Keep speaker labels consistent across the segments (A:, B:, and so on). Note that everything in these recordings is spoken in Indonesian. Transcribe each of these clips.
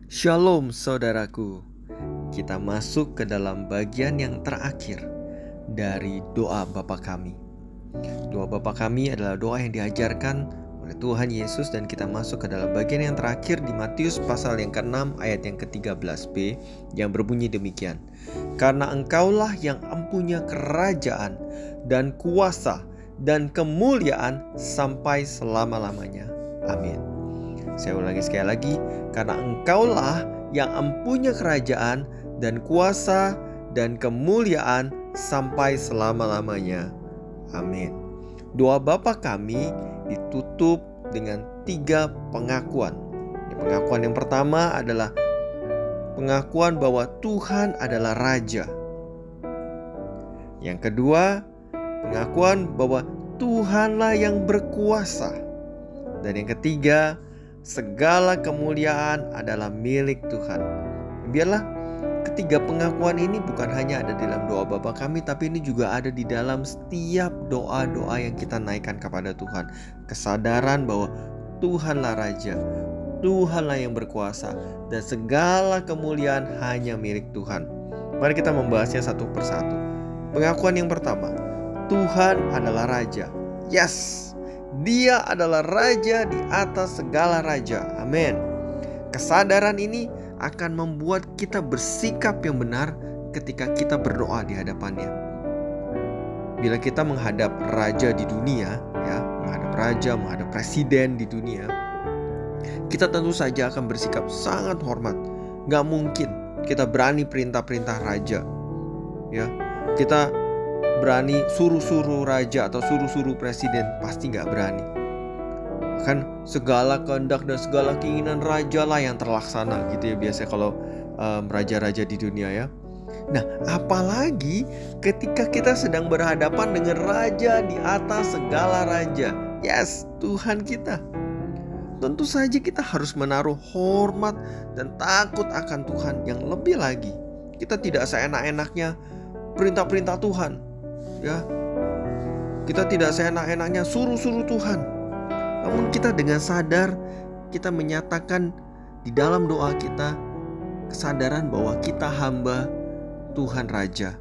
A: Shalom saudaraku. Kita masuk ke dalam bagian yang terakhir dari doa Bapa kami. Doa Bapa kami adalah doa yang diajarkan oleh Tuhan Yesus, dan kita masuk ke dalam bagian yang terakhir di Matius pasal yang ke-6 ayat yang ke-13b yang berbunyi demikian. Karena Engkaulah yang empunya kerajaan dan kuasa dan kemuliaan sampai selama-lamanya. Amin. Saya ulangi sekali lagi, karena Engkaulah yang empunya kerajaan dan kuasa dan kemuliaan sampai selama-lamanya. Amin. Doa Bapa kami ditutup dengan 3 pengakuan. Pengakuan yang pertama adalah pengakuan bahwa Tuhan adalah Raja. Yang kedua, pengakuan bahwa Tuhanlah yang berkuasa. Dan yang ketiga, segala kemuliaan adalah milik Tuhan. Biarlah ketiga pengakuan ini bukan hanya ada di dalam doa Bapa kami, tapi ini juga ada di dalam setiap doa-doa yang kita naikkan kepada Tuhan. Kesadaran bahwa Tuhanlah Raja, Tuhanlah yang berkuasa, dan segala kemuliaan hanya milik Tuhan. Mari kita membahasnya satu persatu. Pengakuan yang pertama, Tuhan adalah Raja. Yes, Dia adalah Raja di atas segala raja. Amin. Kesadaran ini akan membuat kita bersikap yang benar ketika kita berdoa di hadapannya. Bila kita menghadap raja di dunia, menghadap raja, menghadap presiden di dunia, kita tentu saja akan bersikap sangat hormat. Gak mungkin kita berani perintah-perintah raja. Kita berani suruh-suruh raja atau suruh-suruh presiden, pasti gak berani. Kan segala kehendak dan segala keinginan raja lah yang terlaksana gitu ya, biasanya kalau raja-raja di dunia ya. Nah, apalagi ketika kita sedang berhadapan dengan raja di atas segala raja. Yes, Tuhan kita. Tentu saja kita harus menaruh hormat dan takut akan Tuhan yang lebih lagi. Kita tidak seenak-enaknya perintah-perintah Tuhan. Kita tidak seenak-enaknya suruh-suruh Tuhan. Namun kita dengan sadar, kita menyatakan di dalam doa kita kesadaran bahwa kita hamba Tuhan Raja.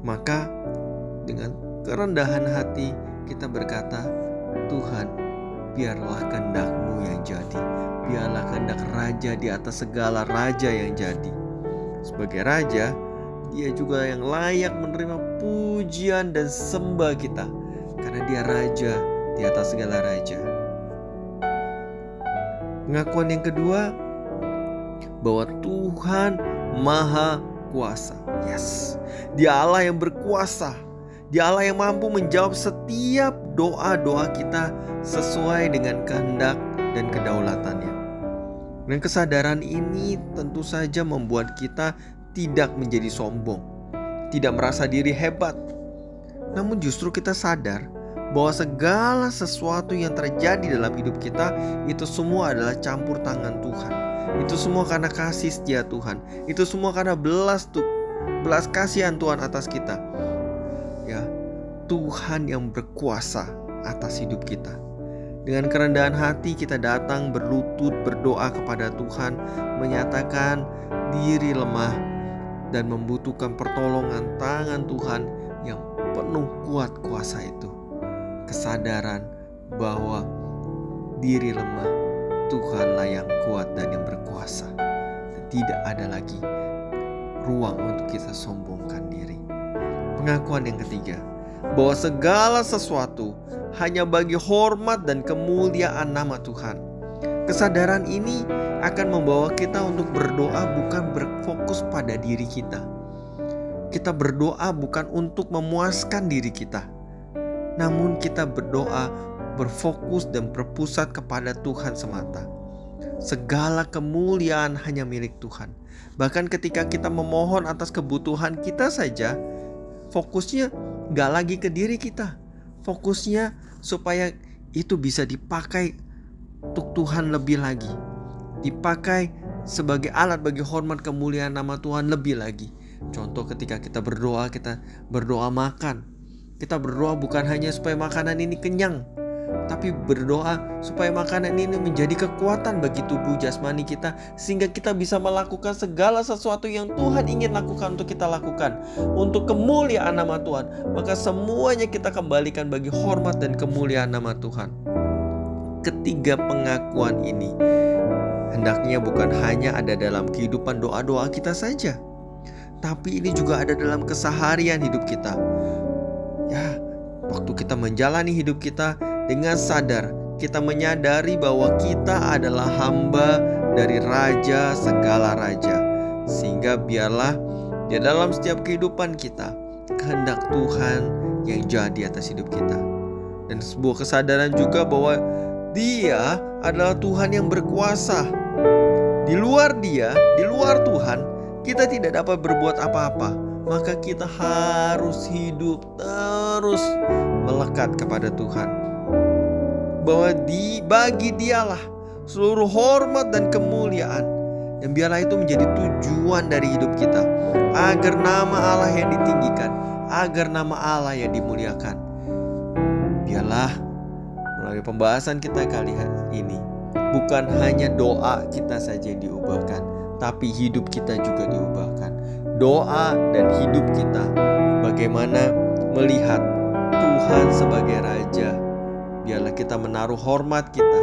A: Maka dengan kerendahan hati kita berkata, Tuhan, biarlah kehendak-Mu yang jadi. Biarlah kehendak Raja di atas segala raja yang jadi. Sebagai Raja, Dia juga yang layak menerima pujian dan sembah kita, karena Dia Raja di atas segala raja. Pengakuan yang kedua, bahwa Tuhan Maha Kuasa. Yes, Dia Allah yang berkuasa. Dia Allah yang mampu menjawab setiap doa-doa kita sesuai dengan kehendak dan kedaulatannya. Dan kesadaran ini tentu saja membuat kita tidak menjadi sombong, tidak merasa diri hebat. Namun justru kita sadar bahwa segala sesuatu yang terjadi dalam hidup kita itu semua adalah campur tangan Tuhan. Itu semua karena kasih setia Tuhan. Itu semua karena belas kasihan Tuhan atas kita. Tuhan yang berkuasa atas hidup kita. Dengan kerendahan hati kita datang berlutut berdoa kepada Tuhan, menyatakan diri lemah dan membutuhkan pertolongan tangan Tuhan yang penuh kuat kuasa itu. Kesadaran bahwa diri lemah, Tuhanlah yang kuat dan yang berkuasa. Dan tidak ada lagi ruang untuk kita sombongkan diri. Pengakuan yang ketiga, bahwa segala sesuatu hanya bagi hormat dan kemuliaan nama Tuhan. Kesadaran ini akan membawa kita untuk berdoa bukan berfokus pada diri kita. Kita berdoa bukan untuk memuaskan diri kita, namun kita berdoa berfokus dan berpusat kepada Tuhan semata. Segala kemuliaan hanya milik Tuhan. Bahkan ketika kita memohon atas kebutuhan kita saja, fokusnya gak lagi ke diri kita. Fokusnya supaya itu bisa dipakai untuk Tuhan lebih lagi, dipakai sebagai alat bagi hormat kemuliaan nama Tuhan lebih lagi. Contoh ketika kita berdoa makan. Kita berdoa bukan hanya supaya makanan ini kenyang, tapi berdoa supaya makanan ini menjadi kekuatan bagi tubuh jasmani kita, sehingga kita bisa melakukan segala sesuatu yang Tuhan ingin lakukan untuk kita lakukan, untuk kemuliaan nama Tuhan. Maka semuanya kita kembalikan bagi hormat dan kemuliaan nama Tuhan. Ketiga pengakuan ini hendaknya bukan hanya ada dalam kehidupan doa-doa kita saja, tapi ini juga ada dalam keseharian hidup kita. Ya, waktu kita menjalani hidup kita dengan sadar, kita menyadari bahwa kita adalah hamba dari Raja segala raja. Sehingga biarlah di dalam setiap kehidupan kita, kehendak Tuhan yang jadi atas hidup kita. Dan sebuah kesadaran juga bahwa Dia adalah Tuhan yang berkuasa. Di luar Dia, di luar Tuhan, kita tidak dapat berbuat apa-apa. Maka kita harus hidup terus melekat kepada Tuhan, bahwa bagi Dialah seluruh hormat dan kemuliaan. Dan biarlah itu menjadi tujuan dari hidup kita, agar nama Allah yang ditinggikan, agar nama Allah yang dimuliakan. Biarlah melalui pembahasan kita kali ini, bukan hanya doa kita saja yang diubahkan, tapi hidup kita juga diubahkan. Doa dan hidup kita, bagaimana melihat Tuhan sebagai Raja. Biarlah kita menaruh hormat kita,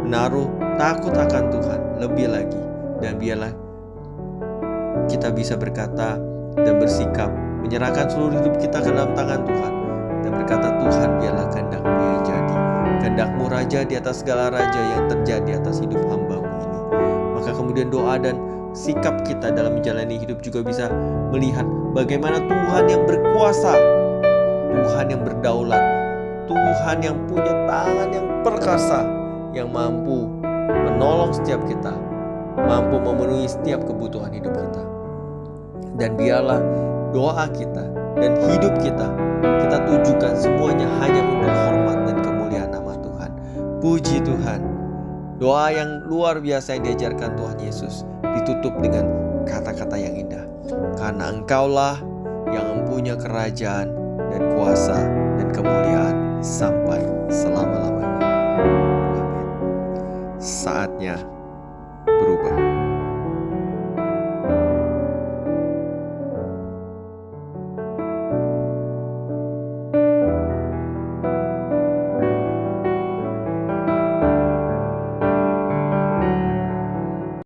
A: menaruh takut akan Tuhan lebih lagi. Dan biarlah kita bisa berkata dan bersikap, menyerahkan seluruh hidup kita ke dalam tangan Tuhan, dan berkata, Tuhan, biarlah kehendak-Mu yang jadi. Kehendak-Mu Raja di atas segala raja yang terjadi atas hidup hamba-Mu ini. Maka kemudian doa dan sikap kita dalam menjalani hidup juga bisa melihat bagaimana Tuhan yang berkuasa, Tuhan yang berdaulat, Tuhan yang punya tangan yang perkasa, yang mampu menolong setiap kita, mampu memenuhi setiap kebutuhan hidup kita. Dan biarlah doa kita dan hidup kita tujukan semuanya hanya untuk hormat dan kemuliaan nama Tuhan. Puji Tuhan. Doa yang luar biasa yang diajarkan Tuhan Yesus ditutup dengan kata-kata yang indah. Karena Engkaulah yang mempunyai kerajaan dan kuasa dan kemuliaan sampai selama-lamanya. Amin. Saatnya